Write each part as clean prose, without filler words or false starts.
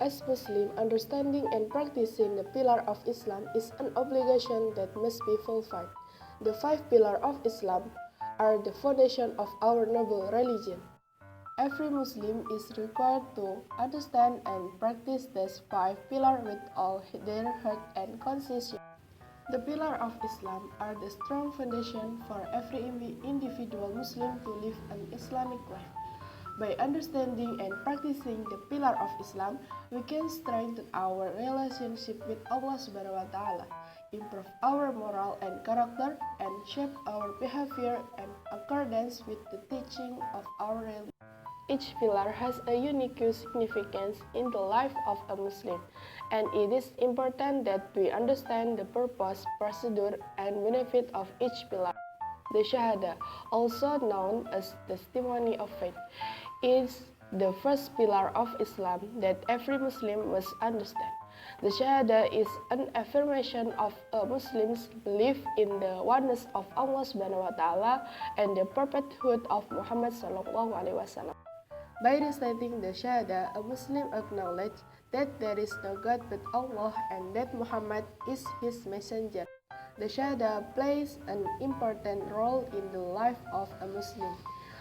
As Muslim, understanding and practicing the pillar of Islam is an obligation that must be fulfilled. The five pillars of Islam are the foundation of our noble religion. Every Muslim is required to understand and practice these five pillars with all their heart and conscience. The pillars of Islam are the strong foundation for every individual Muslim to live an Islamic life. By understanding and practicing the pillar of Islam, we can strengthen our relationship with Allah Subhanahu wa Ta'ala, improve our moral and character, and shape our behavior in accordance with the teaching of our religion. Each pillar has a unique significance in the life of a Muslim, and it is important that we understand the purpose, procedure, and benefit of each pillar. The Shahada, also known as testimony of faith, is the first pillar of Islam that every Muslim must understand. The Shahada is an affirmation of a Muslim's belief in the oneness of Allah Subhanahu wa Ta'ala and the prophethood of Muhammad Sallallahu Alaihi Wasallam. By reciting the Shahada, a Muslim acknowledges that there is no God but Allah and that Muhammad is his messenger. The Shahada plays an important role in the life of a Muslim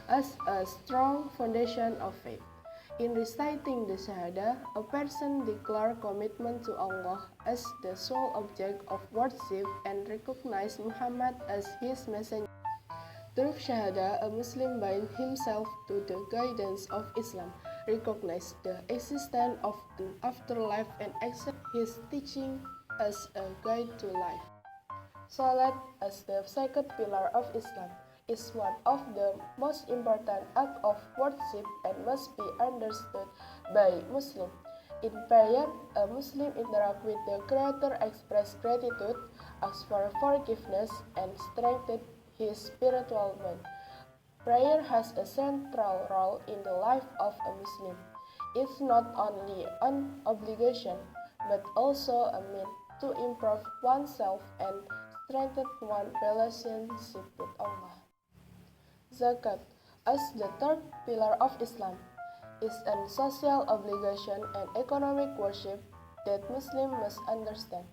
as a strong foundation of faith. In reciting the Shahada, a person declares commitment to Allah as the sole object of worship and recognizes Muhammad as his messenger. Through Shahada, a Muslim binds himself to the guidance of Islam, recognizes the existence of an afterlife, and accepts his teaching as a guide to life. Salat, as the second pillar of Islam, is one of the most important acts of worship and must be understood by Muslims. In prayer, a Muslim interacts with the Creator, expresses gratitude, asks for forgiveness, and strengthens his spiritual mind. Prayer has a central role in the life of a Muslim. It's not only an obligation, but also a means to improve oneself and strengthen one's relationship with Allah. Zakat, as the third pillar of Islam, is a social obligation and economic worship that Muslims must understand.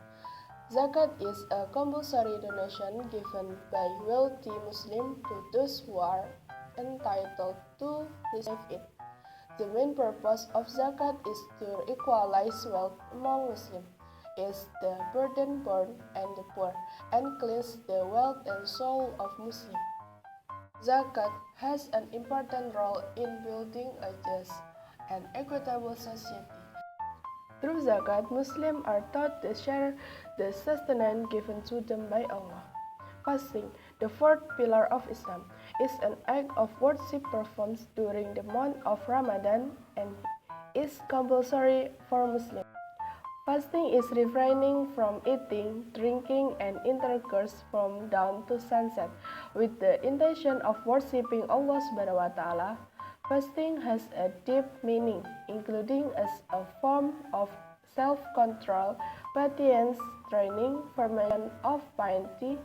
Zakat is a compulsory donation given by wealthy Muslims to those who are entitled to receive it. The main purpose of zakat is to equalize wealth among Muslims, ease the burden borne and the poor, and cleanse the wealth and soul of Muslims. Zakat has an important role in building a just and equitable society. Through zakat, Muslims are taught to share the sustenance given to them by Allah. Fasting, the fourth pillar of Islam, is an act of worship performed during the month of Ramadan and is compulsory for Muslims. Fasting is refraining from eating, drinking, and intercourse from dawn to sunset with the intention of worshiping Allah Subhanahu wa Ta'ala. Fasting has a deep meaning, including as a form of self-control, patience, training, formation of piety,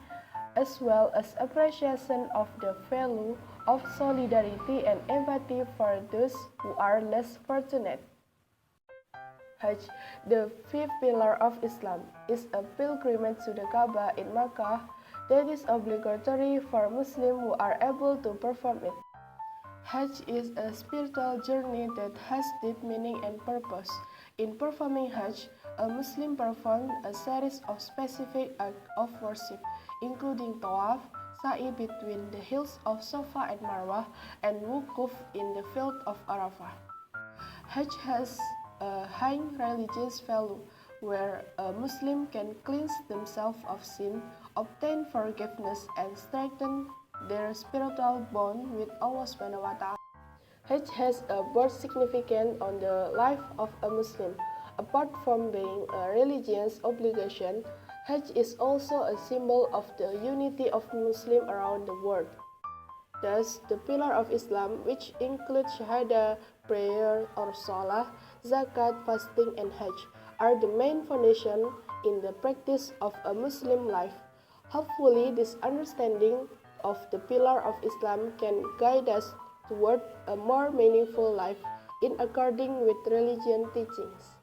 as well as appreciation of the value of solidarity and empathy for those who are less fortunate. Hajj, the fifth pillar of Islam, is a pilgrimage to the Kaaba in Makkah that is obligatory for Muslims who are able to perform it. Hajj is a spiritual journey that has deep meaning and purpose. In performing Hajj, a Muslim performs a series of specific acts of worship, including tawaf, sa'i between the hills of Safa and Marwah, and wukuf in the field of Arafah. Hajj has a high religious value, where a Muslim can cleanse themselves of sin, obtain forgiveness, and strengthen their spiritual bond with Allah Subhanahu wa Ta'ala. Hajj has a broad significance on the life of a Muslim. Apart from being a religious obligation, Hajj is also a symbol of the unity of Muslims around the world. Thus, the pillar of Islam, which include Shahada, prayer or Salah, Zakat, fasting, and Hajj, are the main foundation in the practice of a Muslim life. Hopefully, this understanding of the pillar of Islam can guide us toward a more meaningful life in accordance with religion teachings.